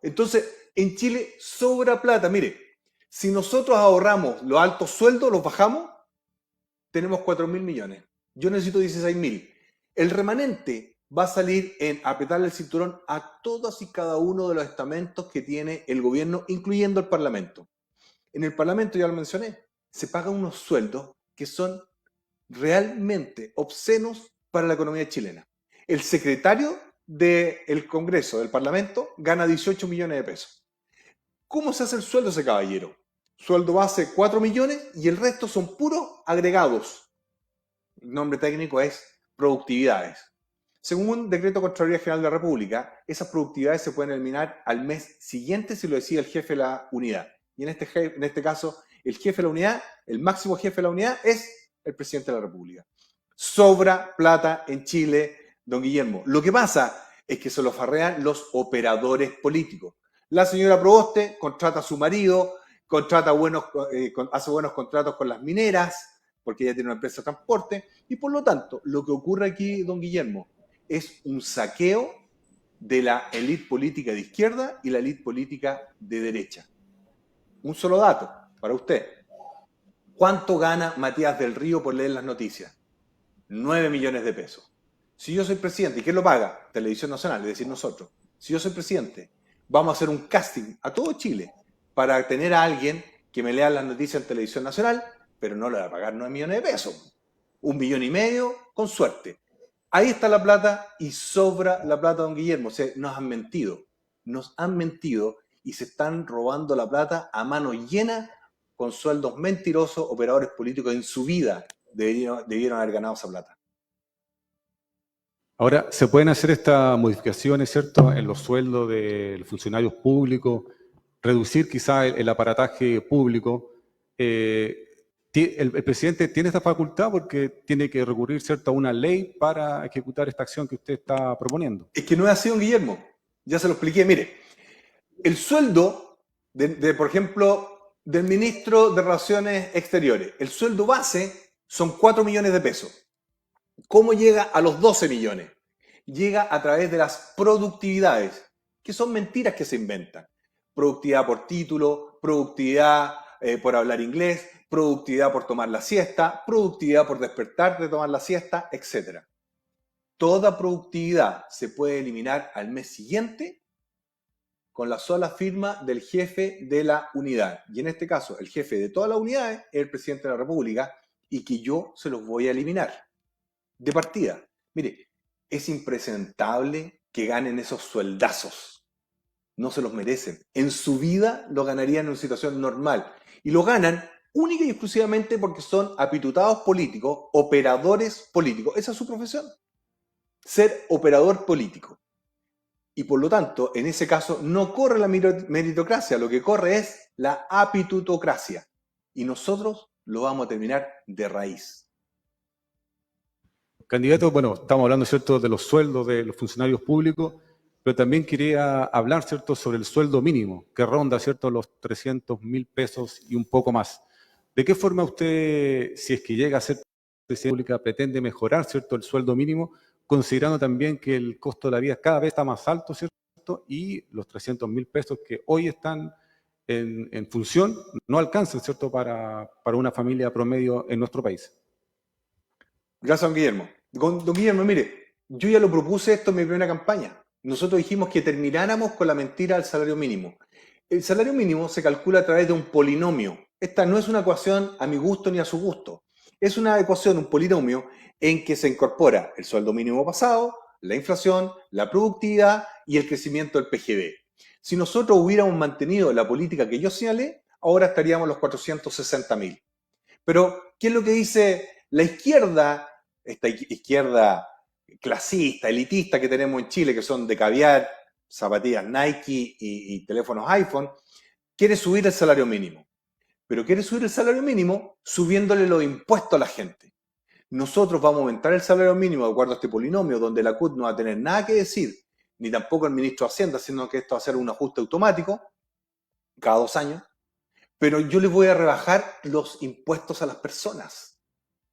Entonces, en Chile sobra plata. Mire, si nosotros ahorramos los altos sueldos, los bajamos, tenemos 4.000 millones. Yo necesito 16.000. El remanente va a salir en apretarle el cinturón a todos y cada uno de los estamentos que tiene el gobierno, incluyendo el Parlamento. En el Parlamento, ya lo mencioné, se pagan unos sueldos que son realmente obscenos para la economía chilena. El secretario del Congreso, del Parlamento, gana 18 millones de pesos. ¿Cómo se hace el sueldo de ese caballero? Sueldo base 4 millones y el resto son puros agregados. El nombre técnico es productividades. Según un decreto de Contraloría General de la República, esas productividades se pueden eliminar al mes siguiente si lo decide el jefe de la unidad. Y en este caso, el jefe de la unidad, el máximo jefe de la unidad es el presidente de la República. Sobra plata en Chile, don Guillermo. Lo que pasa es que se lo farrean los operadores políticos. La señora Proboste contrata a su marido, hace buenos contratos con las mineras, porque ella tiene una empresa de transporte, y por lo tanto, lo que ocurre aquí, don Guillermo, es un saqueo de la élite política de izquierda y la élite política de derecha. Un solo dato para usted. ¿Cuánto gana Matías del Río por leer las noticias? 9 millones de pesos. Si yo soy presidente, ¿y quién lo paga? Televisión Nacional, es decir, nosotros. Si yo soy presidente, vamos a hacer un casting a todo Chile para tener a alguien que me lea las noticias en Televisión Nacional, pero no le va a pagar 9 millones de pesos. 1,5 millones, con suerte. Ahí está la plata y sobra la plata, don Guillermo. O sea, nos han mentido y se están robando la plata a mano llena con sueldos mentirosos. Operadores políticos en su vida debieron haber ganado esa plata. Ahora, se pueden hacer estas modificaciones, ¿cierto?, en los sueldos de los funcionarios públicos, reducir quizá el aparataje público. El presidente tiene esta facultad porque tiene que recurrir, ¿cierto?, a una ley para ejecutar esta acción que usted está proponiendo. Es que no es así, don Guillermo. Ya se lo expliqué. Mire, el sueldo por ejemplo, del ministro de Relaciones Exteriores, el sueldo base son 4 millones de pesos. ¿Cómo llega a los 12 millones? Llega a través de las productividades, que son mentiras que se inventan. Productividad por título, productividad por hablar inglés, productividad por tomar la siesta, productividad por despertar de tomar la siesta, etc. Toda productividad se puede eliminar al mes siguiente con la sola firma del jefe de la unidad. Y en este caso, el jefe de todas las unidades es el presidente de la República y que yo se los voy a eliminar. De partida, mire, es impresentable que ganen esos sueldazos. No se los merecen. En su vida lo ganarían en una situación normal. Y lo ganan única y exclusivamente porque son apitutados políticos, operadores políticos. Esa es su profesión. Ser operador político. Y por lo tanto, en ese caso, no corre la meritocracia, lo que corre es la apitutocracia. Y nosotros lo vamos a terminar de raíz. Candidato, bueno, estamos hablando, ¿cierto?, de los sueldos de los funcionarios públicos, pero también quería hablar, ¿cierto?, sobre el sueldo mínimo, que ronda, ¿cierto?, los 300.000 pesos y un poco más. ¿De qué forma usted, si es que llega a ser presidente de la República, pretende mejorar, ¿cierto?, el sueldo mínimo, considerando también que el costo de la vida cada vez está más alto, ¿cierto?, y los 300.000 pesos que hoy están en función no alcanzan, ¿cierto?, para una familia promedio en nuestro país? Gracias, don Guillermo. Don Guillermo, mire, yo ya lo propuse esto en mi primera campaña. Nosotros dijimos que termináramos con la mentira del salario mínimo. El salario mínimo se calcula a través de un polinomio. Esta no es una ecuación a mi gusto ni a su gusto. Es una ecuación, un polinomio, en que se incorpora el sueldo mínimo pasado, la inflación, la productividad y el crecimiento del PGB. Si nosotros hubiéramos mantenido la política que yo señalé, ahora estaríamos en los 460.000. Pero, ¿qué es lo que dice la izquierda, esta izquierda clasista, elitista que tenemos en Chile, que son de caviar, zapatillas Nike y teléfonos iPhone? Quiere subir el salario mínimo. Pero quiere subir el salario mínimo subiéndole los impuestos a la gente. Nosotros vamos a aumentar el salario mínimo de acuerdo a este polinomio, donde la CUT no va a tener nada que decir, ni tampoco el ministro de Hacienda, sino que esto va a ser un ajuste automático cada 2 años. Pero yo les voy a rebajar los impuestos a las personas.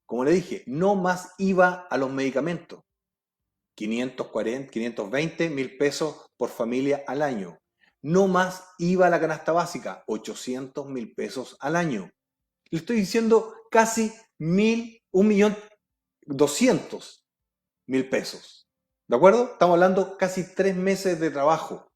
Como le dije, no más IVA a los medicamentos. 520 mil pesos por familia al año. No más IVA a la canasta básica, 800.000 pesos al año. Le estoy diciendo casi 1.200.000 pesos. ¿De acuerdo? Estamos hablando casi 3 meses de trabajo.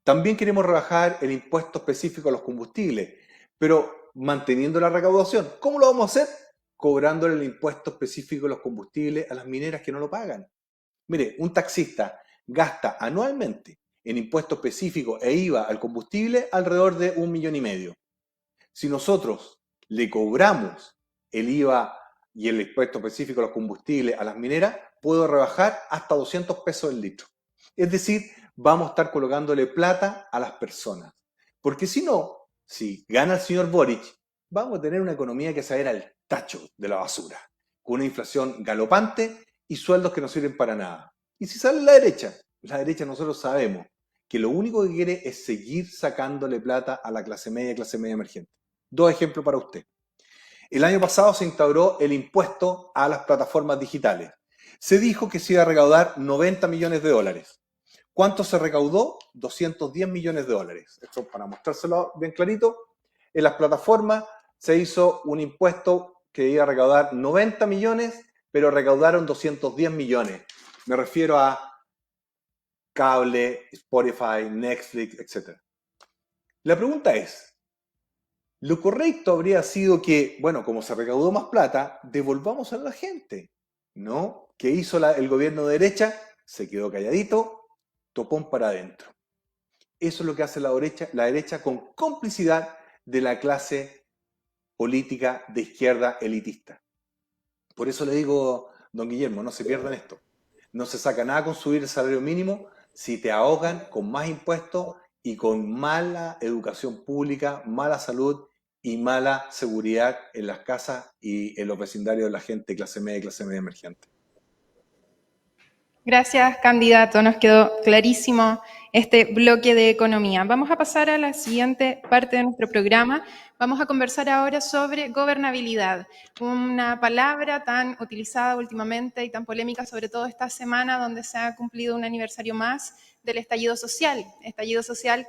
También queremos rebajar el impuesto específico a los combustibles, pero manteniendo la recaudación. ¿Cómo lo vamos a hacer? Cobrándole el impuesto específico a los combustibles a las mineras que no lo pagan. Mire, un taxista gasta anualmente en impuesto específico e IVA al combustible alrededor de 1,5 millones. Si nosotros le cobramos el IVA y el impuesto específico a los combustibles a las mineras, puedo rebajar hasta 200 pesos el litro. Es decir, vamos a estar colocándole plata a las personas. Porque si no, si gana el señor Boric, vamos a tener una economía que se va a ir al tacho de la basura, con una inflación galopante y sueldos que no sirven para nada. Y si sale la derecha nosotros sabemos que lo único que quiere es seguir sacándole plata a la clase media emergente. 2 ejemplos para usted. El año pasado se instauró el impuesto a las plataformas digitales. Se dijo que se iba a recaudar 90 millones de dólares. ¿Cuánto se recaudó? 210 millones de dólares. Esto para mostrárselo bien clarito. En las plataformas se hizo un impuesto que iba a recaudar 90 millones, pero recaudaron 210 millones. Me refiero a cable, Spotify, Netflix, etc. La pregunta es, lo correcto habría sido que, bueno, como se recaudó más plata, devolvamos a la gente, ¿no? ¿Qué hizo el gobierno de derecha? Se quedó calladito, topón para adentro. Eso es lo que hace la derecha con complicidad de la clase política de izquierda elitista. Por eso le digo, don Guillermo, no se pierdan esto. No se saca nada con subir el salario mínimo si te ahogan con más impuestos y con mala educación pública, mala salud y mala seguridad en las casas y en los vecindarios de la gente clase media y clase media emergente. Gracias, candidato. Nos quedó clarísimo este bloque de economía. Vamos a pasar a la siguiente parte de nuestro programa. Vamos a conversar ahora sobre gobernabilidad, una palabra tan utilizada últimamente y tan polémica, sobre todo esta semana, donde se ha cumplido un aniversario más del estallido social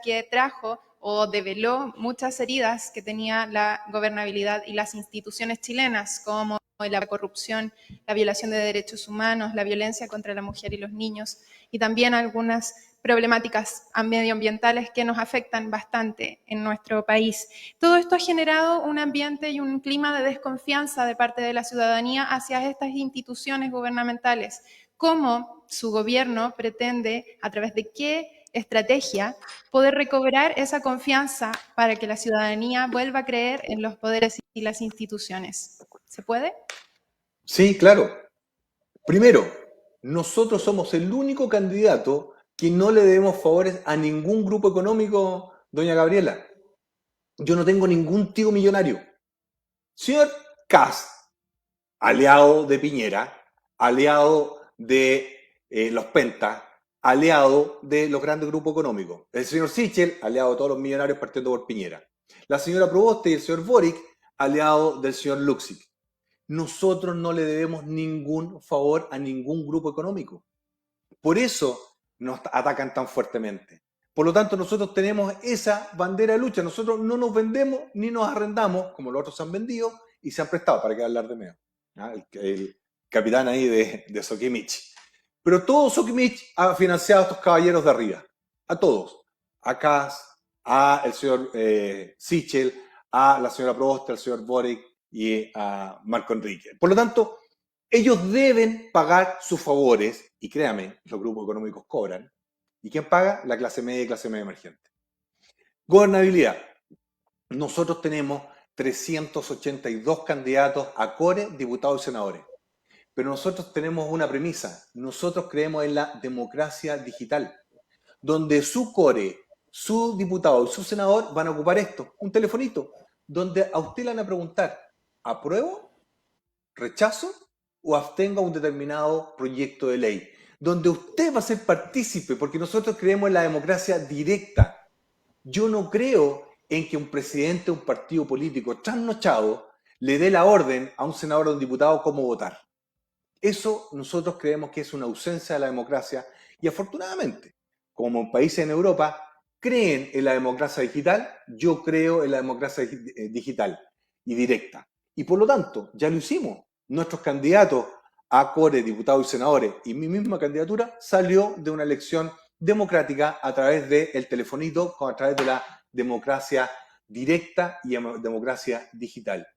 que trajo o develó muchas heridas que tenía la gobernabilidad y las instituciones chilenas, como la corrupción, la violación de derechos humanos, la violencia contra la mujer y los niños, y también algunas problemáticas medioambientales que nos afectan bastante en nuestro país. Todo esto ha generado un ambiente y un clima de desconfianza de parte de la ciudadanía hacia estas instituciones gubernamentales. ¿Cómo su gobierno pretende, a través de qué estrategia, poder recobrar esa confianza para que la ciudadanía vuelva a creer en los poderes y las instituciones? ¿Se puede? Sí, claro. Primero, nosotros somos el único candidato que no le debemos favores a ningún grupo económico, doña Gabriela. Yo no tengo ningún tío millonario. Señor Kast, aliado de Piñera, aliado de los Pentas, aliado de los grandes grupos económicos. El señor Sichel, aliado de todos los millonarios partiendo por Piñera. La señora Proboste y el señor Boric, aliado del señor Luksic. Nosotros no le debemos ningún favor a ningún grupo económico. Por eso nos atacan tan fuertemente. Por lo tanto, nosotros tenemos esa bandera de lucha. Nosotros no nos vendemos ni nos arrendamos, como los otros se han vendido y se han prestado, para que hablar de medio. El capitán ahí de Sokimich. Pero todo Sokimich ha financiado a estos caballeros de arriba. A todos. A Kast, a el señor Sichel, a la señora Proboste, al señor Boric y a Marco Enrique. Por lo tanto, ellos deben pagar sus favores, y créame, los grupos económicos cobran. ¿Y quién paga? La clase media y clase media emergente. Gobernabilidad. Nosotros tenemos 382 candidatos a core, diputados y senadores. Pero nosotros tenemos una premisa. Nosotros creemos en la democracia digital, donde su core, su diputado y su senador van a ocupar esto, un telefonito, donde a usted le van a preguntar, ¿apruebo? ¿Rechazo? ¿O abstenga un determinado proyecto de ley? Donde usted va a ser partícipe, porque nosotros creemos en la democracia directa. Yo no creo en que un presidente de un partido político trasnochado le dé la orden a un senador o a un diputado cómo votar. Eso nosotros creemos que es una ausencia de la democracia y afortunadamente, como en países en Europa, creen en la democracia digital, yo creo en la democracia digital y directa. Y por lo tanto, ya lo hicimos. Nuestros candidatos a core, diputados y senadores, y mi misma candidatura salió de una elección democrática a través del telefonito, a través de la democracia directa y democracia digital.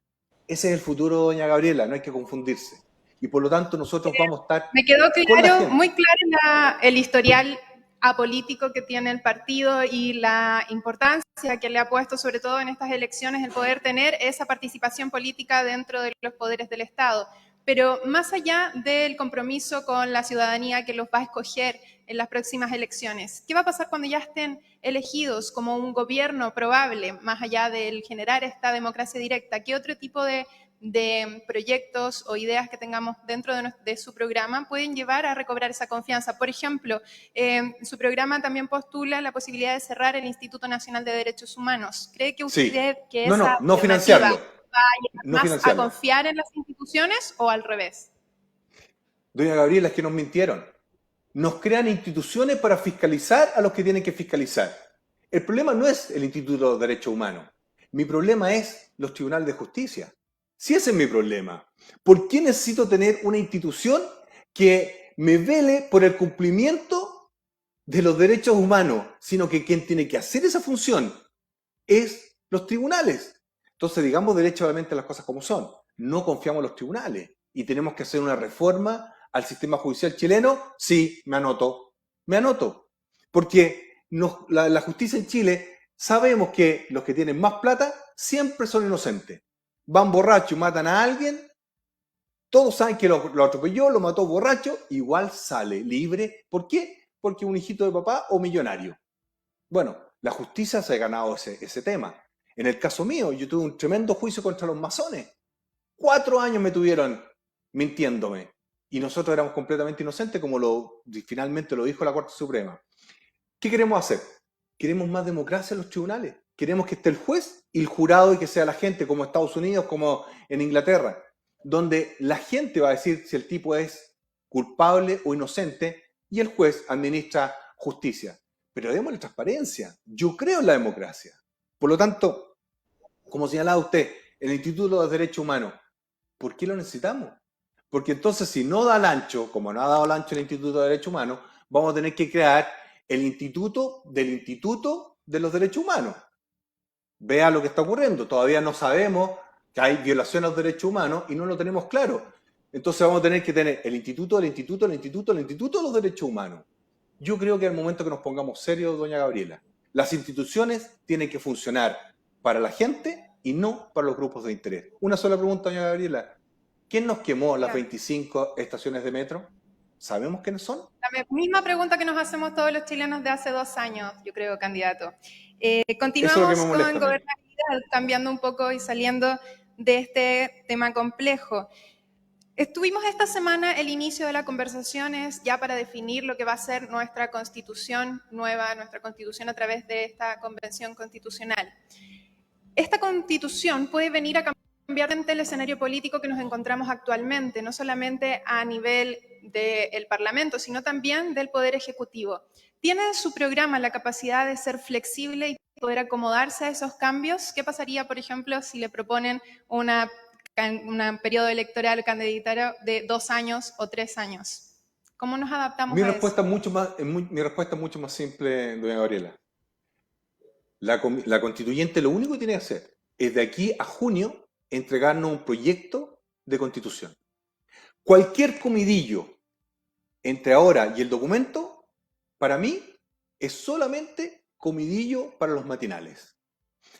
Ese es el futuro, doña Gabriela, no hay que confundirse. Y por lo tanto nosotros vamos a estar Me quedó con la claro, gente. muy claro el historial apolítico que tiene el partido y la importancia que le ha puesto, sobre todo en estas elecciones, el poder tener esa participación política dentro de los poderes del Estado. Pero más allá del compromiso con la ciudadanía que los va a escoger en las próximas elecciones, ¿qué va a pasar cuando ya estén elegidos como un gobierno probable, más allá del generar esta democracia directa? ¿Qué otro tipo de proyectos o ideas que tengamos dentro de su programa pueden llevar a recobrar esa confianza? Por ejemplo, su programa también postula la posibilidad de cerrar el Instituto Nacional de Derechos Humanos. ¿Cree que usted que esa No alternativa financiarlo. va a llevar No más financiarlo. a confiar en las instituciones o al revés? Doña Gabriela, es que nos mintieron. Nos crean instituciones para fiscalizar a los que tienen que fiscalizar. El problema no es el Instituto de Derechos Humanos. Mi problema es los tribunales de justicia. Si ese es mi problema. ¿Por qué necesito tener una institución que me vele por el cumplimiento de los derechos humanos? Sino que quien tiene que hacer esa función es los tribunales. Entonces, digamos derechamente las cosas como son. No confiamos en los tribunales y tenemos que hacer una reforma al sistema judicial chileno. Sí, me anoto. Porque la justicia en Chile, sabemos que los que tienen más plata siempre son inocentes. Van borrachos y matan a alguien, todos saben que lo atropelló, lo mató borracho, igual sale libre. ¿Por qué? Porque es un hijito de papá o millonario. Bueno, la justicia se ha ganado ese tema. En el caso mío, yo tuve un tremendo juicio contra los masones. 4 años me tuvieron mintiéndome. Y nosotros éramos completamente inocentes, como finalmente lo dijo la Corte Suprema. ¿Qué queremos hacer? Queremos más democracia en los tribunales. Queremos que esté el juez y el jurado y que sea la gente, como en Estados Unidos, como en Inglaterra, donde la gente va a decir si el tipo es culpable o inocente y el juez administra justicia. Pero démosle transparencia. Yo creo en la democracia. Por lo tanto, como señalaba usted, el Instituto de Derechos Humanos, ¿por qué lo necesitamos? Porque entonces, si no da el ancho, como no ha dado el ancho el Instituto de Derechos Humanos, vamos a tener que crear el Instituto de los Derechos Humanos. Vea lo que está ocurriendo. Todavía no sabemos que hay violación a los derechos humanos y no lo tenemos claro. Entonces vamos a tener que tener el Instituto de los Derechos Humanos. Yo creo que es el momento que nos pongamos serios, doña Gabriela. Las instituciones tienen que funcionar para la gente y no para los grupos de interés. Una sola pregunta, doña Gabriela. ¿Quién nos quemó las 25 estaciones de metro? ¿Sabemos quiénes son? La misma pregunta que nos hacemos todos los chilenos de hace 2 años, yo creo, candidato. Continuamos con gobernabilidad, cambiando un poco y saliendo de este tema complejo. Estuvimos esta semana el inicio de las conversaciones ya para definir lo que va a ser nuestra constitución nueva, nuestra constitución a través de esta convención constitucional. Esta constitución puede venir a cambiar el escenario político que nos encontramos actualmente, no solamente a nivel del Parlamento, sino también del Poder Ejecutivo. ¿Tiene en su programa la capacidad de ser flexible y poder acomodarse a esos cambios? ¿Qué pasaría, por ejemplo, si le proponen un periodo electoral candidatario de 2 años o 3 años? ¿Cómo nos adaptamos a eso? Mi respuesta es mucho más simple, doña Gabriela. La constituyente lo único que tiene que hacer es de aquí a junio entregarnos un proyecto de constitución. Cualquier comidillo entre ahora y el documento, para mí, es solamente comidillo para los matinales.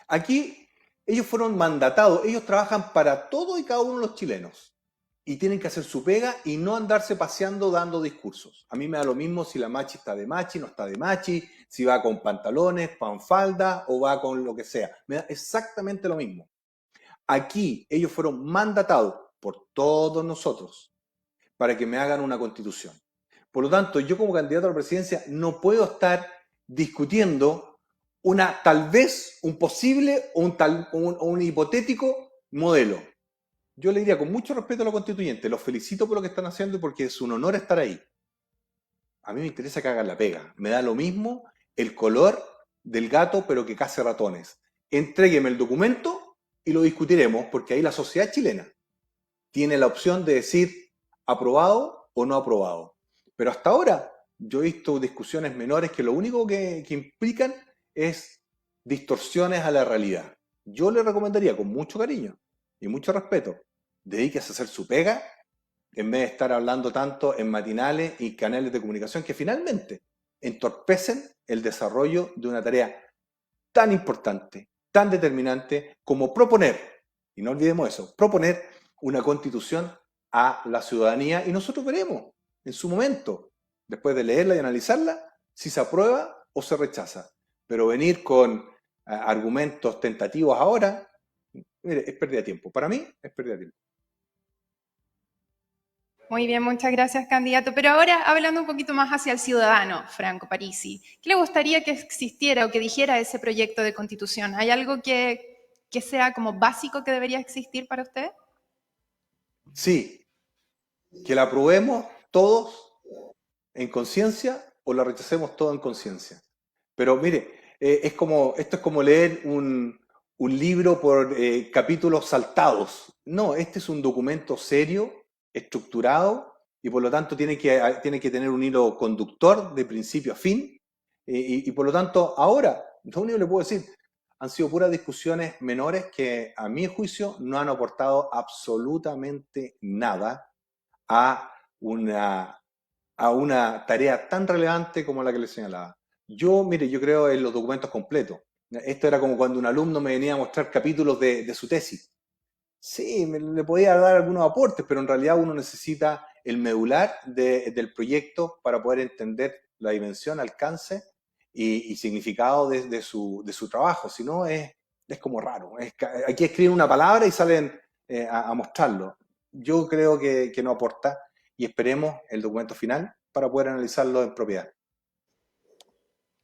Aquí ellos fueron mandatados, ellos trabajan para todo y cada uno de los chilenos y tienen que hacer su pega y no andarse paseando dando discursos. A mí me da lo mismo si la machi está de machi, no está de machi, si va con pantalones, panfalda o va con lo que sea. Me da exactamente lo mismo. Aquí ellos fueron mandatados por todos nosotros para que me hagan una constitución. Por lo tanto, yo como candidato a la presidencia no puedo estar discutiendo tal vez, un posible o un hipotético modelo. Yo le diría con mucho respeto a los constituyentes, los felicito por lo que están haciendo porque es un honor estar ahí. A mí me interesa que hagan la pega. Me da lo mismo el color del gato, pero que cace ratones. Entrégueme el documento y lo discutiremos, porque ahí la sociedad chilena tiene la opción de decir aprobado o no aprobado. Pero hasta ahora yo he visto discusiones menores que lo único que implican es distorsiones a la realidad. Yo le recomendaría con mucho cariño y mucho respeto, dedíquese a hacer su pega en vez de estar hablando tanto en matinales y canales de comunicación que finalmente entorpecen el desarrollo de una tarea tan importante, tan determinante como proponer, y no olvidemos eso, proponer una constitución a la ciudadanía y nosotros veremos en su momento, después de leerla y analizarla, si se aprueba o se rechaza. Pero venir con argumentos tentativos ahora, mire, es pérdida de tiempo. Para mí es pérdida de tiempo. Muy bien, muchas gracias, candidato. Pero ahora, hablando un poquito más hacia el ciudadano, Franco Parisi, ¿qué le gustaría que existiera o que dijera ese proyecto de constitución? ¿Hay algo que sea como básico que debería existir para usted? Sí, que la aprobemos todos en conciencia o la rechacemos todos en conciencia. Pero mire, esto es como leer un libro por capítulos saltados. No, este es un documento serio, estructurado, y por lo tanto tiene que tener un hilo conductor de principio a fin. Y por lo tanto, ahora, lo único que le puedo decir, han sido puras discusiones menores que, a mi juicio, no han aportado absolutamente nada a una tarea tan relevante como la que le señalaba. Mire, yo creo en los documentos completos. Esto era como cuando un alumno me venía a mostrar capítulos de su tesis. Sí, le podía dar algunos aportes, pero en realidad uno necesita el medular del proyecto para poder entender la dimensión, alcance y significado de su trabajo. Si no, es como raro. Aquí escriben una palabra y salen a mostrarlo. Yo creo que no aporta y esperemos el documento final para poder analizarlo en propiedad.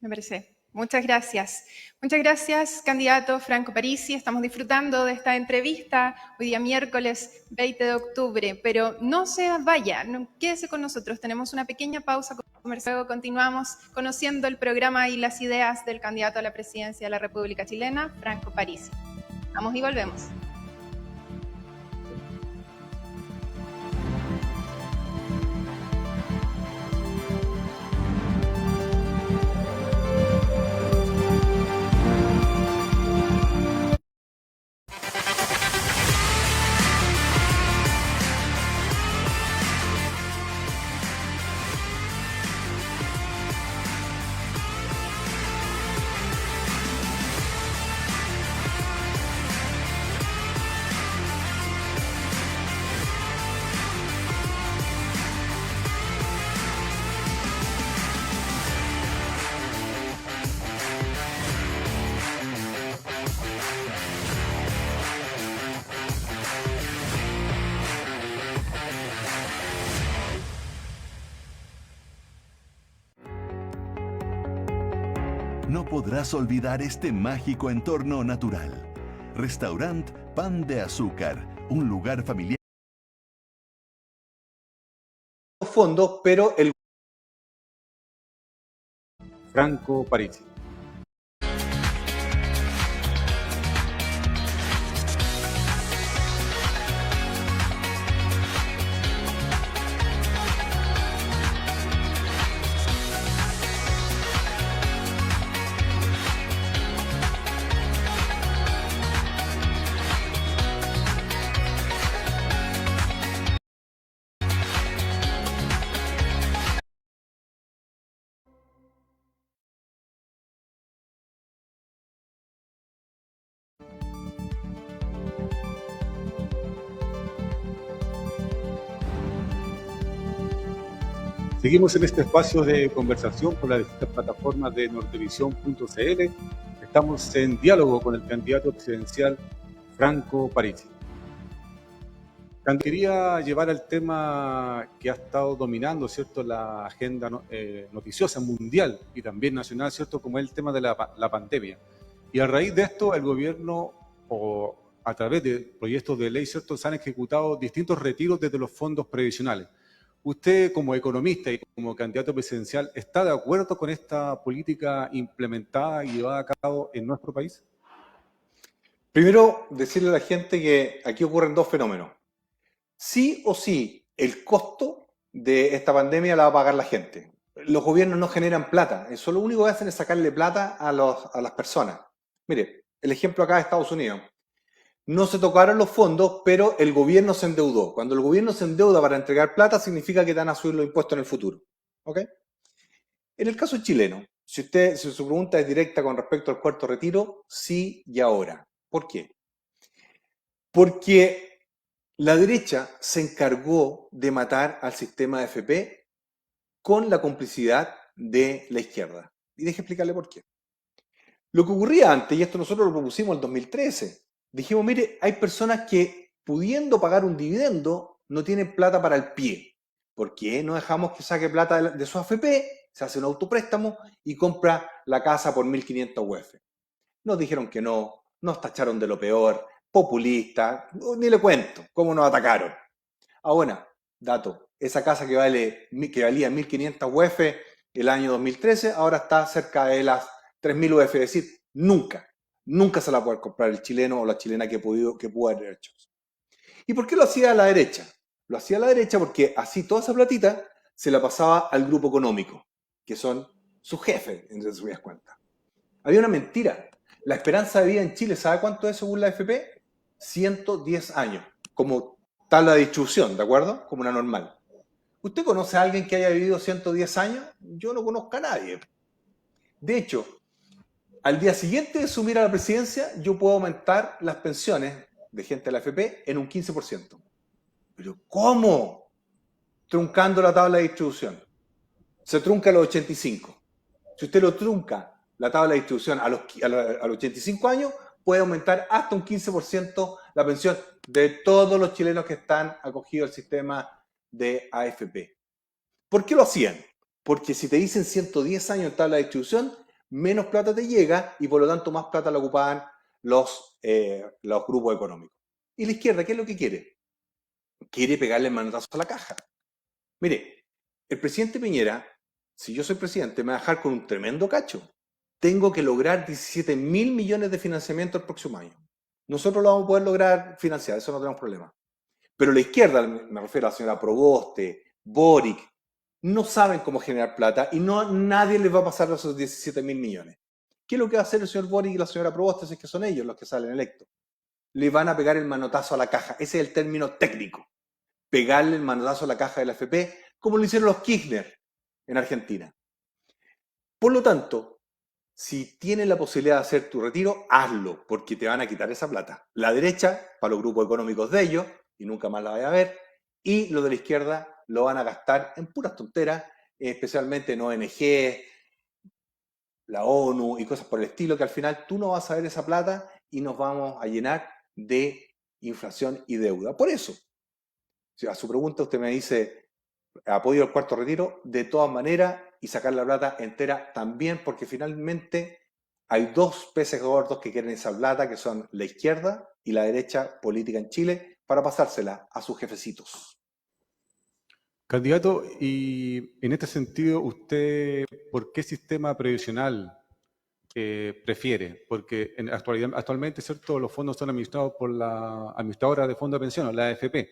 Me parece. Muchas gracias. Muchas gracias, candidato Franco Parisi. Estamos disfrutando de esta entrevista hoy día miércoles 20 de octubre, pero no se vaya, quédese con nosotros. Tenemos una pequeña pausa comercial. Luego continuamos conociendo el programa y las ideas del candidato a la presidencia de la República Chilena, Franco Parisi. Vamos y volvemos. No podrás olvidar este mágico entorno natural. Restaurant Pan de Azúcar, un lugar familiar. Fondos, pero el Franco Parisi. Seguimos en este espacio de conversación con las distintas plataformas de nortevisión.cl. Estamos en diálogo con el candidato presidencial Franco Parisi. Quería llevar al tema que ha estado dominando, ¿cierto?, la agenda noticiosa mundial y también nacional, ¿cierto?, como es el tema de la pandemia. Y a raíz de esto, el gobierno, a través de proyectos de ley, ¿cierto?, se han ejecutado distintos retiros desde los fondos previsionales. ¿Usted como economista y como candidato presidencial está de acuerdo con esta política implementada y llevada a cabo en nuestro país? Primero, decirle a la gente que aquí ocurren dos fenómenos. Sí o sí, el costo de esta pandemia la va a pagar la gente. Los gobiernos no generan plata, eso lo único que hacen es sacarle plata a las personas. Mire, el ejemplo acá de Estados Unidos. No se tocaron los fondos, pero el gobierno se endeudó. Cuando el gobierno se endeuda para entregar plata, significa que te van a subir los impuestos en el futuro. ¿Ok? En el caso chileno, si su pregunta es directa con respecto al cuarto retiro, sí y ahora. ¿Por qué? Porque la derecha se encargó de matar al sistema de AFP con la complicidad de la izquierda. Y deje explicarle por qué. Lo que ocurría antes, y esto nosotros lo propusimos en el 2013, dijimos, mire, hay personas que pudiendo pagar un dividendo no tienen plata para el pie. ¿Por qué no dejamos que saque plata de su AFP, se hace un autopréstamo y compra la casa por 1.500 UF? Nos dijeron que no, nos tacharon de lo peor, populista, ni le cuento cómo nos atacaron. Ahora, dato, esa casa que valía 1.500 UF el año 2013, ahora está cerca de las 3.000 UF, es decir, nunca se la puede comprar el chileno o la chilena que pudo haber hecho. ¿Y por qué lo hacía la derecha? Lo hacía la derecha porque así toda esa platita se la pasaba al grupo económico, que son sus jefes, en resumidas cuentas. Había una mentira. La esperanza de vida en Chile, ¿sabe cuánto es según la AFP? 110 años, como tabla de distribución, ¿de acuerdo? Como una normal. ¿Usted conoce a alguien que haya vivido 110 años? Yo no conozco a nadie. De hecho, al día siguiente de asumir a la presidencia, yo puedo aumentar las pensiones de gente de la AFP en un 15%. ¿Pero cómo? Truncando la tabla de distribución. Se trunca a los 85. Si usted lo trunca la tabla de distribución a los 85 años, puede aumentar hasta un 15% la pensión de todos los chilenos que están acogidos al sistema de AFP. ¿Por qué lo hacían? Porque si te dicen 110 años en tabla de distribución, menos plata te llega y por lo tanto más plata la ocupaban los grupos económicos. ¿Y la izquierda qué es lo que quiere? Quiere pegarle el manotazo a la caja. Mire, el presidente Piñera, si yo soy presidente, me va a dejar con un tremendo cacho. Tengo que lograr 17.000 millones de financiamiento el próximo año. Nosotros lo vamos a poder lograr financiar, eso no tenemos problema. Pero la izquierda, me refiero a la señora Proboste, Boric, no saben cómo generar plata y nadie les va a pasar esos 17.000 millones. ¿Qué es lo que va a hacer el señor Boric y la señora Proboste si es que son ellos los que salen electos? Le van a pegar el manotazo a la caja. Ese es el término técnico. Pegarle el manotazo a la caja de la AFP, como lo hicieron los Kirchner en Argentina. Por lo tanto, si tienes la posibilidad de hacer tu retiro, hazlo, porque te van a quitar esa plata. La derecha, para los grupos económicos de ellos, y nunca más la vaya a ver, y los de la izquierda lo van a gastar en puras tonteras, especialmente en ONG, la ONU y cosas por el estilo, que al final tú no vas a ver esa plata y nos vamos a llenar de inflación y deuda. Por eso, si a su pregunta usted me dice apoyo al cuarto retiro, de todas maneras, y sacar la plata entera también, porque finalmente hay dos peces gordos que quieren esa plata, que son la izquierda y la derecha política en Chile, para pasársela a sus jefecitos. Candidato, y en este sentido, ¿usted por qué sistema previsional prefiere? Porque actualmente, ¿cierto?, los fondos son administrados por la administradora de fondos de pensiones, la AFP.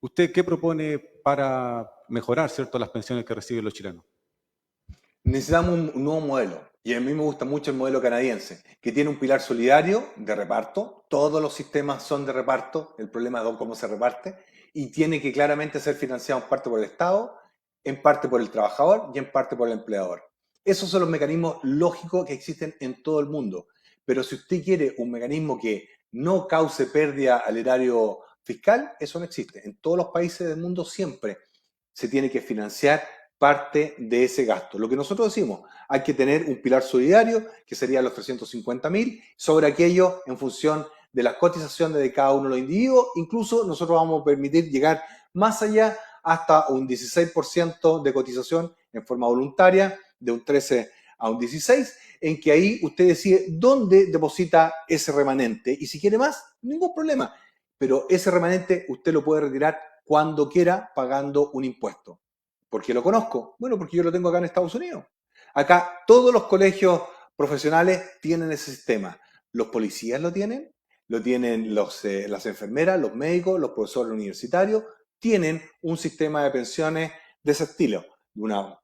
¿Usted qué propone para mejorar, cierto, las pensiones que reciben los chilenos? Necesitamos un nuevo modelo. Y a mí me gusta mucho el modelo canadiense, que tiene un pilar solidario de reparto. Todos los sistemas son de reparto. El problema es cómo se reparte. Y tiene que claramente ser financiado en parte por el Estado, en parte por el trabajador y en parte por el empleador. Esos son los mecanismos lógicos que existen en todo el mundo. Pero si usted quiere un mecanismo que no cause pérdida al erario fiscal, eso no existe. En todos los países del mundo siempre se tiene que financiar parte de ese gasto. Lo que nosotros decimos, hay que tener un pilar solidario, que serían los 350.000, sobre aquello en función de las cotizaciones de cada uno de los individuos. Incluso nosotros vamos a permitir llegar más allá hasta un 16% de cotización en forma voluntaria, de un 13 a un 16, en que ahí usted decide dónde deposita ese remanente. Y si quiere más, ningún problema. pero ese remanente usted lo puede retirar cuando quiera pagando un impuesto. ¿Por qué lo conozco? Bueno, porque yo lo tengo acá en Estados Unidos. Acá todos los colegios profesionales tienen ese sistema. Los policías lo tienen las enfermeras, los médicos, los profesores universitarios, tienen un sistema de pensiones de ese estilo. Una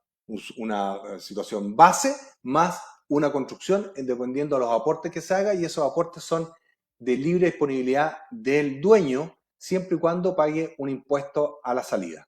situación base más una construcción dependiendo de los aportes que se haga, y esos aportes son de libre disponibilidad del dueño siempre y cuando pague un impuesto a la salida.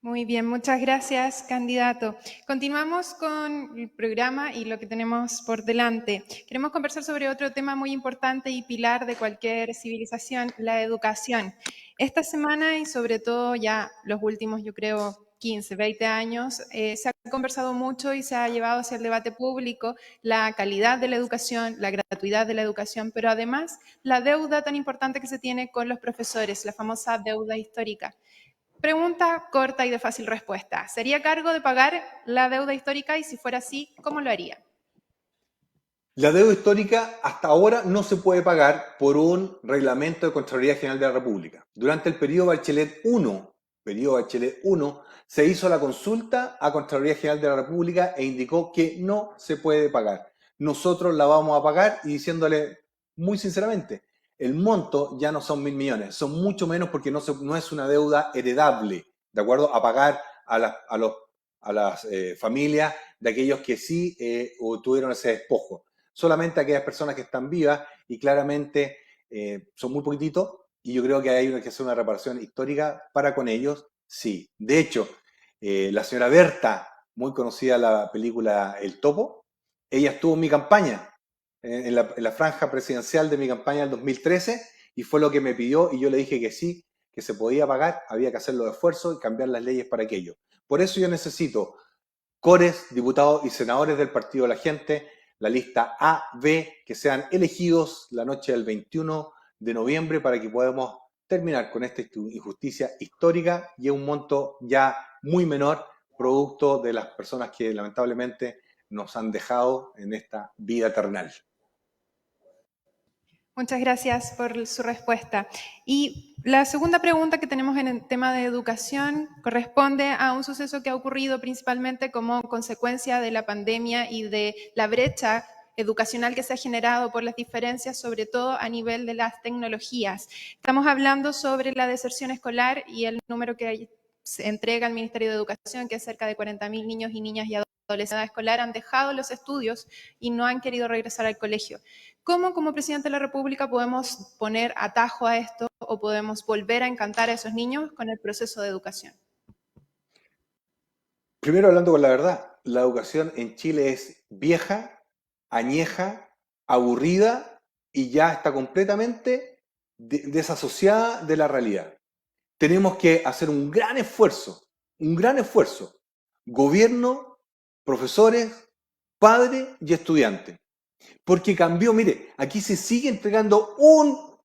Muy bien, muchas gracias, candidato. Continuamos con el programa y lo que tenemos por delante. Queremos conversar sobre otro tema muy importante y pilar de cualquier civilización, la educación. Esta semana y sobre todo ya los últimos, yo creo, 15, 20 años, se ha conversado mucho y se ha llevado hacia el debate público la calidad de la educación, la gratuidad de la educación, pero además la deuda tan importante que se tiene con los profesores, la famosa deuda histórica. Pregunta corta y de fácil respuesta. ¿Sería cargo de pagar la deuda histórica? Y si fuera así, ¿cómo lo haría? La deuda histórica hasta ahora no se puede pagar por un reglamento de Contraloría General de la República. Durante el periodo Bachelet 1, se hizo la consulta a Contraloría General de la República e indicó que no se puede pagar. Nosotros la vamos a pagar y diciéndole muy sinceramente, el monto ya no son 1.000 millones, son mucho menos porque no es una deuda heredable, ¿de acuerdo? A pagar a las familias de aquellos que sí tuvieron ese despojo. Solamente aquellas personas que están vivas y claramente son muy poquititos, y yo creo que hay que hacer una reparación histórica para con ellos, sí. De hecho, la señora Berta, muy conocida en la película El Topo, ella estuvo en mi campaña, en la franja presidencial de mi campaña del 2013, y fue lo que me pidió y yo le dije que sí, que se podía pagar, había que hacer los esfuerzos y cambiar las leyes para aquello. Por eso yo necesito cores, diputados y senadores del Partido de la Gente, la lista A, B, que sean elegidos la noche del 21 de noviembre para que podamos terminar con esta injusticia histórica, y es un monto ya muy menor, producto de las personas que lamentablemente nos han dejado en esta vida terrenal. Muchas gracias por su respuesta. Y la segunda pregunta que tenemos en el tema de educación corresponde a un suceso que ha ocurrido principalmente como consecuencia de la pandemia y de la brecha educacional que se ha generado por las diferencias, sobre todo a nivel de las tecnologías. Estamos hablando sobre la deserción escolar y el número que se entrega al Ministerio de Educación, que es cerca de 40.000 niños y niñas y adolescentes escolar han dejado los estudios y no han querido regresar al colegio. ¿Cómo, como presidente de la República, podemos poner atajo a esto o podemos volver a encantar a esos niños con el proceso de educación? Primero, hablando con la verdad, la educación en Chile es vieja, añeja, aburrida y ya está completamente desasociada de la realidad. Tenemos que hacer un gran esfuerzo, gobierno, profesores, padres y estudiantes. Porque cambió, mire, aquí se sigue entregando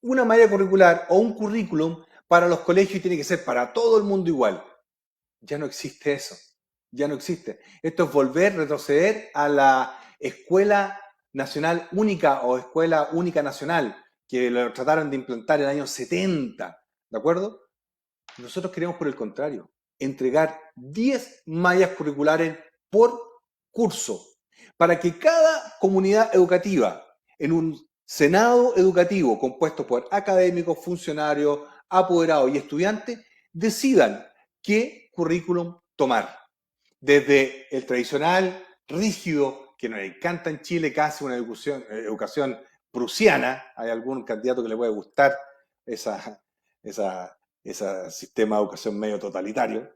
una malla curricular o un currículum para los colegios y tiene que ser para todo el mundo igual. Ya no existe eso, ya no existe. Esto es retroceder a la escuela nacional única o escuela única nacional que lo trataron de implantar en el año 70, ¿de acuerdo? Nosotros queremos, por el contrario, entregar 10 mallas curriculares por curso, para que cada comunidad educativa, en un senado educativo compuesto por académicos, funcionarios, apoderados y estudiantes, decidan qué currículum tomar. Desde el tradicional, rígido, que nos encanta en Chile, casi una educación prusiana, hay algún candidato que le puede gustar ese sistema de educación medio totalitario,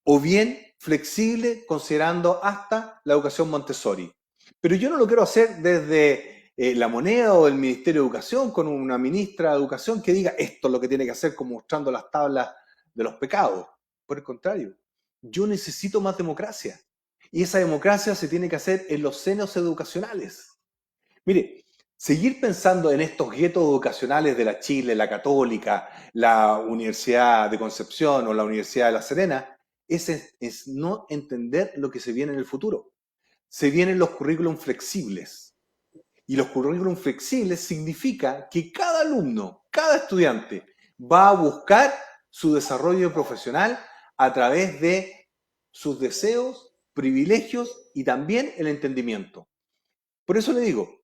o bien flexible, considerando hasta la educación Montessori. Pero yo no lo quiero hacer desde La Moneda o el Ministerio de Educación con una ministra de Educación que diga esto es lo que tiene que hacer, como mostrando las tablas de los pecados. Por el contrario, yo necesito más democracia. Y esa democracia se tiene que hacer en los senos educacionales. Mire, seguir pensando en estos guetos educacionales de la Chile, la Católica, la Universidad de Concepción o la Universidad de La Serena, es no entender lo que se viene en el futuro. Se vienen los currículums flexibles. Y los currículum flexibles significa que cada alumno, cada estudiante va a buscar su desarrollo profesional a través de sus deseos, privilegios y también el entendimiento. Por eso le digo,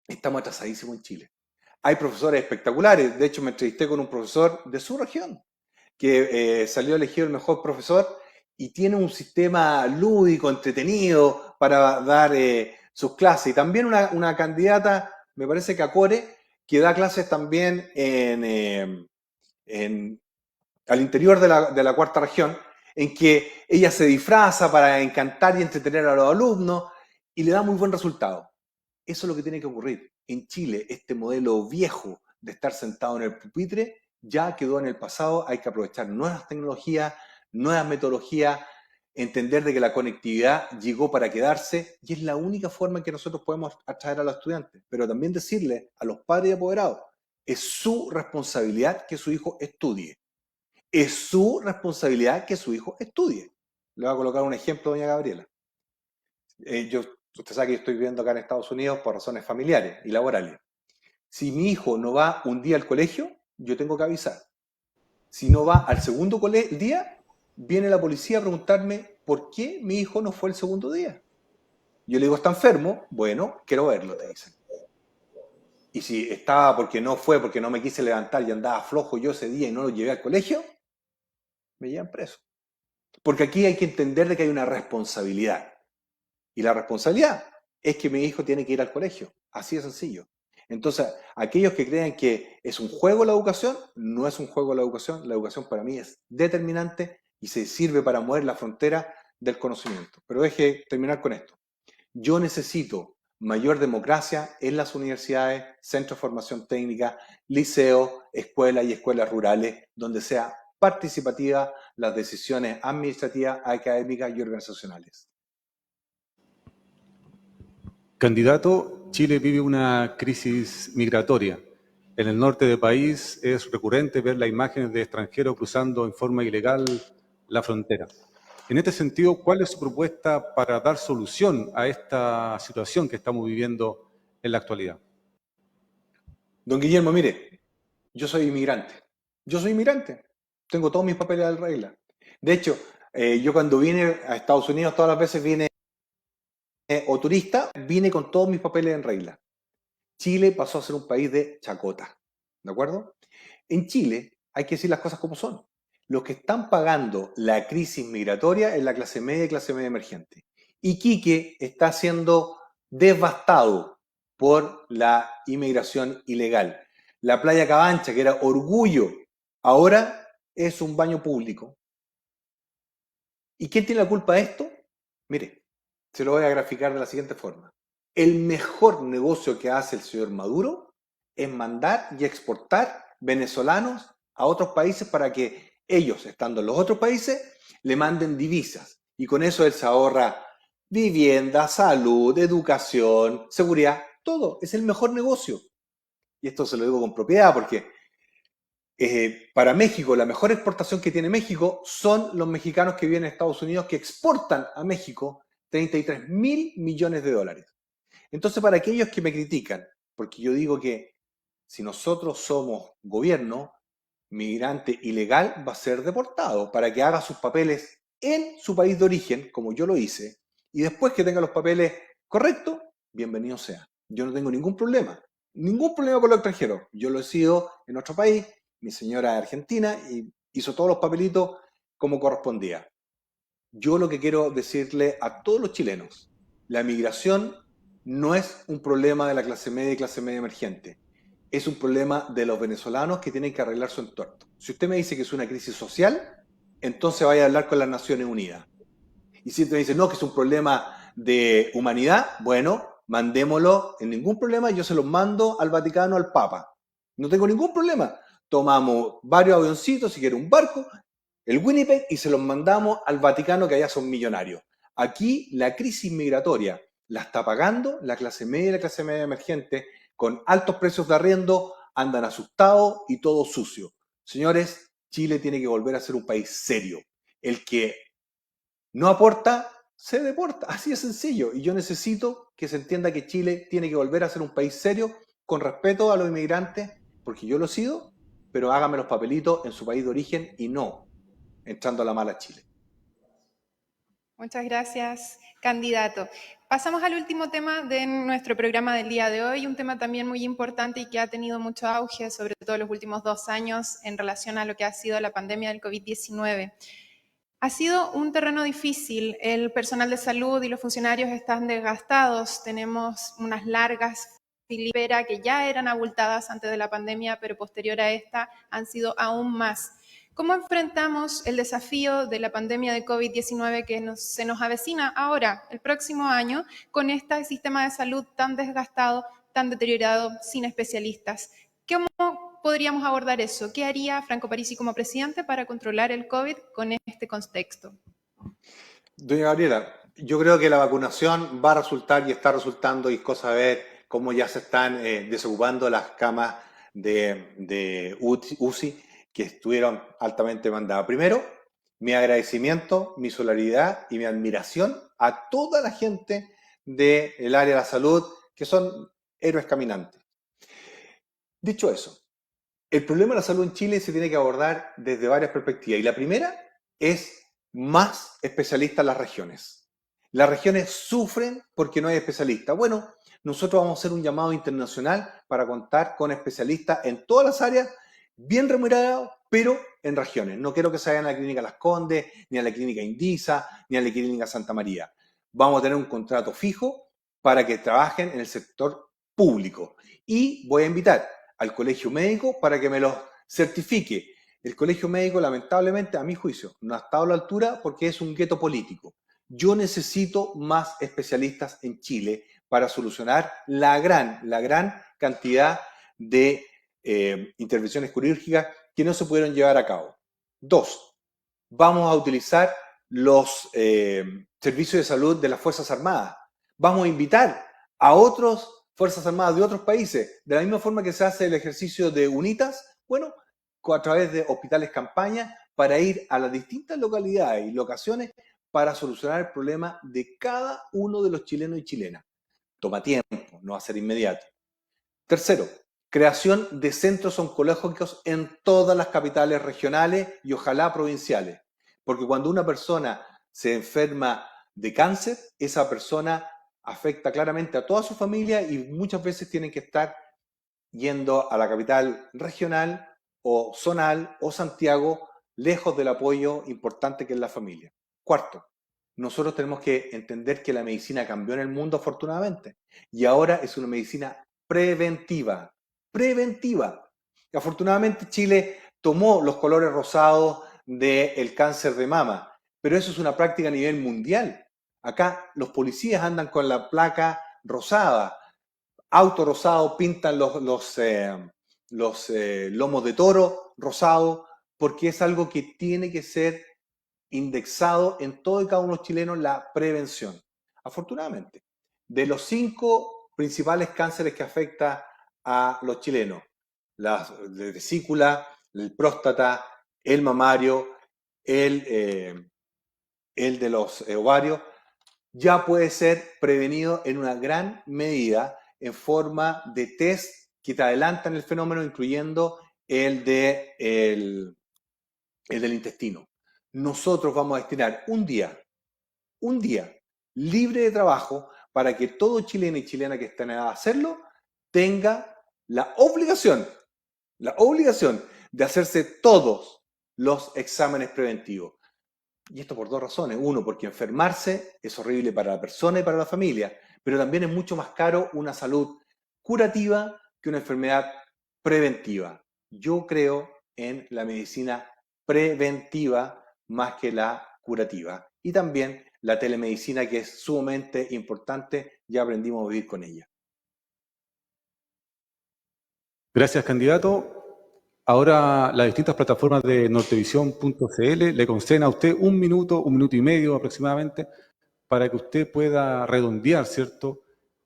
estamos atrasadísimos en Chile. Hay profesores espectaculares. De hecho, me entrevisté con un profesor de su región que salió elegido el mejor profesor y tiene un sistema lúdico, entretenido para dar sus clases. Y también una candidata, me parece que Acore, que da clases también al interior de la cuarta región, en que ella se disfraza para encantar y entretener a los alumnos y le da muy buen resultado. Eso es lo que tiene que ocurrir. En Chile, este modelo viejo de estar sentado en el pupitre ya quedó en el pasado. Hay que aprovechar nuevas tecnologías, nuevas metodologías, entender de que la conectividad llegó para quedarse y es la única forma en que nosotros podemos atraer a los estudiantes. Pero también decirle a los padres y apoderados, es su responsabilidad que su hijo estudie. Es su responsabilidad que su hijo estudie. Le voy a colocar un ejemplo, doña Gabriela. Usted sabe que yo estoy viviendo acá en Estados Unidos por razones familiares y laborales. Si mi hijo no va un día al colegio, yo tengo que avisar. Si no va al segundo día, viene la policía a preguntarme por qué mi hijo no fue el segundo día. Yo le digo, ¿está enfermo? Bueno, quiero verlo, te dicen. Y si estaba porque no fue, porque no me quise levantar y andaba flojo yo ese día y no lo llevé al colegio, me llevan preso. Porque aquí hay que entender de que hay una responsabilidad. Y la responsabilidad es que mi hijo tiene que ir al colegio. Así de sencillo. Entonces, aquellos que crean que es un juego la educación, no es un juego la educación. La educación para mí es determinante y se sirve para mover la frontera del conocimiento. Pero deje terminar con esto. Yo necesito mayor democracia en las universidades, centros de formación técnica, liceos, escuelas y escuelas rurales, donde sea participativa las decisiones administrativas, académicas y organizacionales. Candidato, Chile vive una crisis migratoria. En el norte del país es recurrente ver las imágenes de extranjeros cruzando en forma ilegal la frontera. En este sentido, ¿cuál es su propuesta para dar solución a esta situación que estamos viviendo en la actualidad? Don Guillermo, mire, yo soy inmigrante. Yo soy inmigrante. Tengo todos mis papeles en regla. De hecho, yo cuando vine a Estados Unidos, todas las veces vine o turista, vine con todos mis papeles en regla. Chile pasó a ser un país de chacota. ¿De acuerdo? En Chile hay que decir las cosas como son. Los que están pagando la crisis migratoria es la clase media y clase media emergente. Iquique está siendo devastado por la inmigración ilegal. La playa Cabancha, que era orgullo, ahora es un baño público. ¿Y quién tiene la culpa de esto? Mire, se lo voy a graficar de la siguiente forma. El mejor negocio que hace el señor Maduro es mandar y exportar venezolanos a otros países para que ellos, estando en los otros países, le manden divisas. Y con eso él se ahorra vivienda, salud, educación, seguridad, todo. Es el mejor negocio. Y esto se lo digo con propiedad porque para México, la mejor exportación que tiene México son los mexicanos que vienen a Estados Unidos que exportan a México 33.000 millones de dólares. Entonces, para aquellos que me critican, porque yo digo que si nosotros somos gobierno, migrante ilegal va a ser deportado para que haga sus papeles en su país de origen, como yo lo hice, y después que tenga los papeles correctos, bienvenido sea. Yo no tengo ningún problema con los extranjeros. Yo lo he sido en otro país, mi señora es argentina y hizo todos los papelitos como correspondía. Yo lo que quiero decirle a todos los chilenos, la migración no es un problema de la clase media y clase media emergente. Es un problema de los venezolanos que tienen que arreglar su entorno. Si usted me dice que es una crisis social, entonces vaya a hablar con las Naciones Unidas. Y si usted me dice, no, que es un problema de humanidad, bueno, mandémoslo, en ningún problema, yo se los mando al Vaticano, al Papa. No tengo ningún problema. Tomamos varios avioncitos, si quiere un barco, el Winnipeg, y se los mandamos al Vaticano, que allá son millonarios. Aquí la crisis migratoria la está pagando la clase media y la clase media emergente, con altos precios de arriendo, andan asustados y todo sucio. Señores, Chile tiene que volver a ser un país serio. El que no aporta, se deporta. Así de sencillo. Y yo necesito que se entienda que Chile tiene que volver a ser un país serio, con respeto a los inmigrantes, porque yo lo he sido, pero hágame los papelitos en su país de origen y no entrando a la mala a Chile. Muchas gracias, candidato. Pasamos al último tema de nuestro programa del día de hoy, un tema también muy importante y que ha tenido mucho auge, sobre todo en los últimos 2 años, en relación a lo que ha sido la pandemia del COVID-19. Ha sido un terreno difícil, el personal de salud y los funcionarios están desgastados, tenemos unas largas filas que ya eran abultadas antes de la pandemia, pero posterior a esta han sido aún más. ¿Cómo enfrentamos el desafío de la pandemia de COVID-19 que se nos avecina ahora, el próximo año, con este sistema de salud tan desgastado, tan deteriorado, sin especialistas? ¿Cómo podríamos abordar eso? ¿Qué haría Franco Parisi como presidente para controlar el COVID con este contexto? Doña Gabriela, yo creo que la vacunación va a resultar y está resultando, y es cosa de ver cómo ya se están desocupando las camas de UCI que estuvieron altamente demandadas. Primero, mi agradecimiento, mi solidaridad y mi admiración a toda la gente del área de la salud, que son héroes caminantes. Dicho eso, el problema de la salud en Chile se tiene que abordar desde varias perspectivas. Y la primera es más especialistas en las regiones. Las regiones sufren porque no hay especialistas. Bueno, nosotros vamos a hacer un llamado internacional para contar con especialistas en todas las áreas, bien remunerados, pero en regiones. No quiero que se vayan a la clínica Las Condes, ni a la clínica Indisa, ni a la clínica Santa María. Vamos a tener un contrato fijo para que trabajen en el sector público. Y voy a invitar al colegio médico para que me los certifique. El colegio médico, lamentablemente, a mi juicio, no ha estado a la altura porque es un gueto político. Yo necesito más especialistas en Chile para solucionar la gran cantidad de intervenciones quirúrgicas que no se pudieron llevar a cabo. 2, vamos a utilizar los servicios de salud de las Fuerzas Armadas. Vamos a invitar a otras Fuerzas Armadas de otros países, de la misma forma que se hace el ejercicio de UNITAS, bueno, a través de hospitales campaña, para ir a las distintas localidades y locaciones para solucionar el problema de cada uno de los chilenos y chilenas. Toma tiempo, no va a ser inmediato. Tercero, creación de centros oncológicos en todas las capitales regionales y ojalá provinciales. Porque cuando una persona se enferma de cáncer, esa persona afecta claramente a toda su familia y muchas veces tienen que estar yendo a la capital regional o zonal o Santiago, lejos del apoyo importante que es la familia. Cuarto, nosotros tenemos que entender que la medicina cambió en el mundo afortunadamente y ahora es una medicina preventiva. Preventiva. Y afortunadamente Chile tomó los colores rosados del cáncer de mama, pero eso es una práctica a nivel mundial. Acá los policías andan con la placa rosada, auto rosado, pintan los lomos de toro rosado, porque es algo que tiene que ser indexado en todo y cada uno de los chilenos, la prevención. Afortunadamente, de los 5 principales cánceres que afecta a los chilenos, la vesícula, el próstata, el mamario, el de los ovarios, ya puede ser prevenido en una gran medida en forma de test que te adelantan el fenómeno, incluyendo el del intestino. Nosotros vamos a destinar un día libre de trabajo para que todo chileno y chilena que esté en edad de hacerlo tenga la obligación de hacerse todos los exámenes preventivos. Y esto por 2 razones. Uno, porque enfermarse es horrible para la persona y para la familia, pero también es mucho más caro una salud curativa que una enfermedad preventiva. Yo creo en la medicina preventiva más que la curativa. Y también la telemedicina, que es sumamente importante, ya aprendimos a vivir con ella. Gracias, candidato. Ahora las distintas plataformas de nortevisión.cl le conceden a usted 1 minuto, 1 minuto y medio aproximadamente, para que usted pueda redondear, ¿cierto?,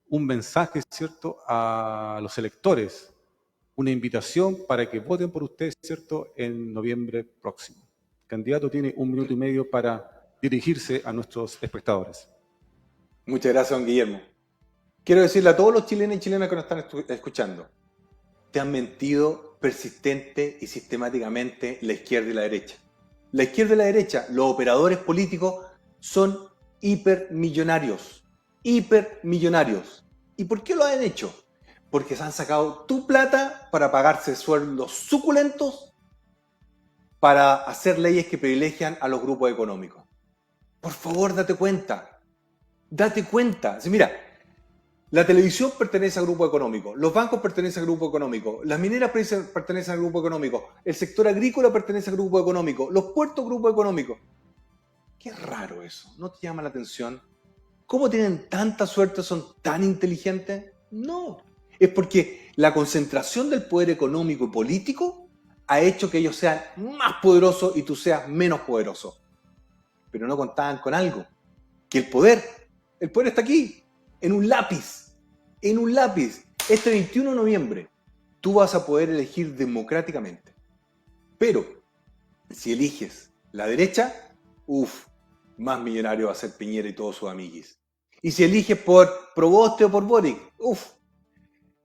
un mensaje, ¿cierto?, a los electores, una invitación para que voten por usted, ¿cierto?, en noviembre próximo. El candidato tiene 1 minuto y medio para dirigirse a nuestros espectadores. Muchas gracias, don Guillermo. Quiero decirle a todos los chilenos y chilenas que nos están escuchando, te han mentido persistente y sistemáticamente la izquierda y la derecha. La izquierda y la derecha, los operadores políticos, son hipermillonarios. Hipermillonarios. ¿Y por qué lo han hecho? Porque se han sacado tu plata para pagarse sueldos suculentos para hacer leyes que privilegian a los grupos económicos. Por favor, date cuenta. Date cuenta. Sí, mira, la televisión pertenece al grupo económico, los bancos pertenecen al grupo económico, las mineras pertenecen al grupo económico, el sector agrícola pertenece al grupo económico, los puertos grupo económico. Qué raro eso, ¿no te llama la atención? ¿Cómo tienen tanta suerte, son tan inteligentes? No, es porque la concentración del poder económico y político ha hecho que ellos sean más poderosos y tú seas menos poderoso. Pero no contaban con algo, que el poder está aquí, en un lápiz, Este 21 de noviembre tú vas a poder elegir democráticamente. Pero si eliges la derecha, más millonario va a ser Piñera y todos sus amiguis. Y si eliges por Proboste o por Boric,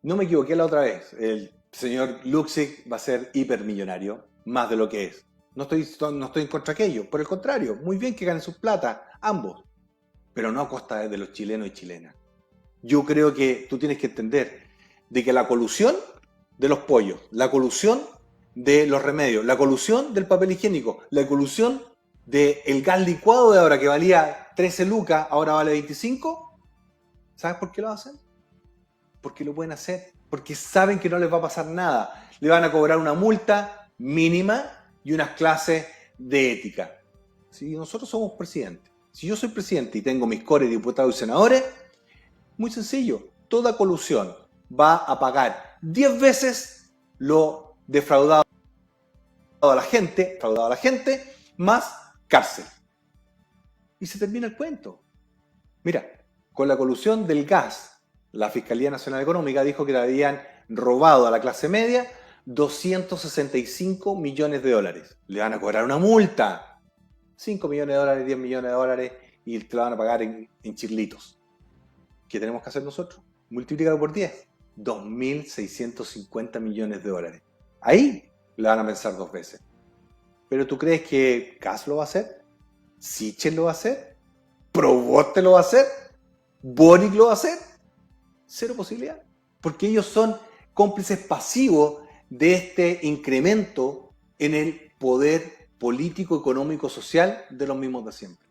no me equivoqué la otra vez, el señor Luksic va a ser hipermillonario, más de lo que es. No estoy en contra de aquello, por el contrario, muy bien que ganen sus plata, ambos, pero no a costa de los chilenos y chilenas. Yo creo que tú tienes que entender de que la colusión de los pollos, la colusión de los remedios, la colusión del papel higiénico, la colusión del gas licuado de ahora que valía 13 lucas, ahora vale 25, ¿sabes por qué lo hacen? Porque lo pueden hacer, porque saben que no les va a pasar nada. Le van a cobrar una multa mínima y unas clases de ética. Si nosotros somos presidentes, si yo soy presidente y tengo mis core diputados y senadores, muy sencillo, toda colusión va a pagar 10 veces lo defraudado a la gente, más cárcel. Y se termina el cuento. Mira, con la colusión del gas, la Fiscalía Nacional Económica dijo que le habían robado a la clase media 265 millones de dólares. Le van a cobrar una multa. 5 millones de dólares, 10 millones de dólares y te la van a pagar en chirlitos. ¿Qué tenemos que hacer nosotros? Multiplicarlo por 10. 2.650 millones de dólares. Ahí le van a pensar 2 veces. ¿Pero tú crees que Kass lo va a hacer? ¿Sichel lo va a hacer? ¿Proboste lo va a hacer? ¿Boric lo va a hacer? Cero posibilidad. Porque ellos son cómplices pasivos de este incremento en el poder político, económico, social de los mismos de siempre.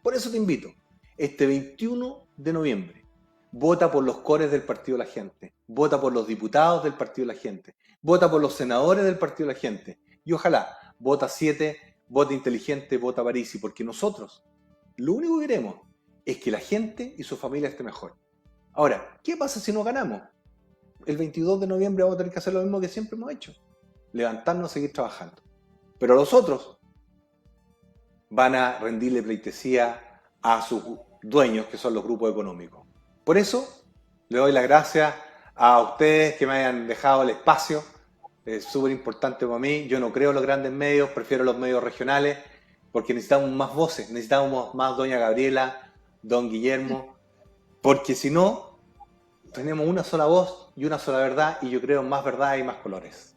Por eso te invito, este 21 de noviembre, vota por los cores del Partido de la Gente, vota por los diputados del Partido de la Gente, vota por los senadores del Partido de la Gente y ojalá vota 7, vota inteligente, vota Parisi, porque nosotros lo único que queremos es que la gente y su familia esté mejor. Ahora, ¿qué pasa si no ganamos? El 22 de noviembre vamos a tener que hacer lo mismo que siempre hemos hecho, levantarnos y seguir trabajando. Pero los otros van a rendirle pleitesía a sus dueños, que son los grupos económicos. Por eso, le doy las gracias a ustedes que me hayan dejado el espacio. Es súper importante para mí. Yo no creo en los grandes medios, prefiero los medios regionales, porque necesitamos más voces, necesitamos más doña Gabriela, don Guillermo, porque si no, tenemos una sola voz y una sola verdad, y yo creo en más verdad y más colores.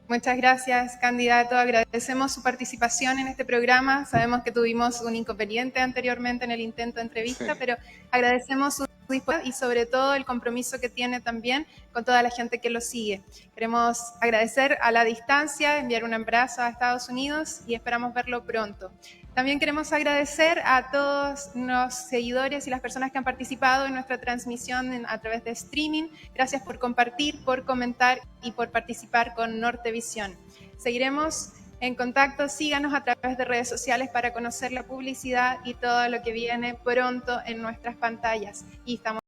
Muchas gracias, candidato. Agradecemos su participación en este programa. Sabemos que tuvimos un inconveniente anteriormente en el intento de entrevista, pero agradecemos su disponibilidad y sobre todo el compromiso que tiene también con toda la gente que lo sigue. Queremos agradecer a la distancia, enviar un abrazo a Estados Unidos y esperamos verlo pronto. También queremos agradecer a todos los seguidores y las personas que han participado en nuestra transmisión a través de streaming. Gracias por compartir, por comentar y por participar con Nortevisión. Seguiremos en contacto, síganos a través de redes sociales para conocer la publicidad y todo lo que viene pronto en nuestras pantallas. Y estamos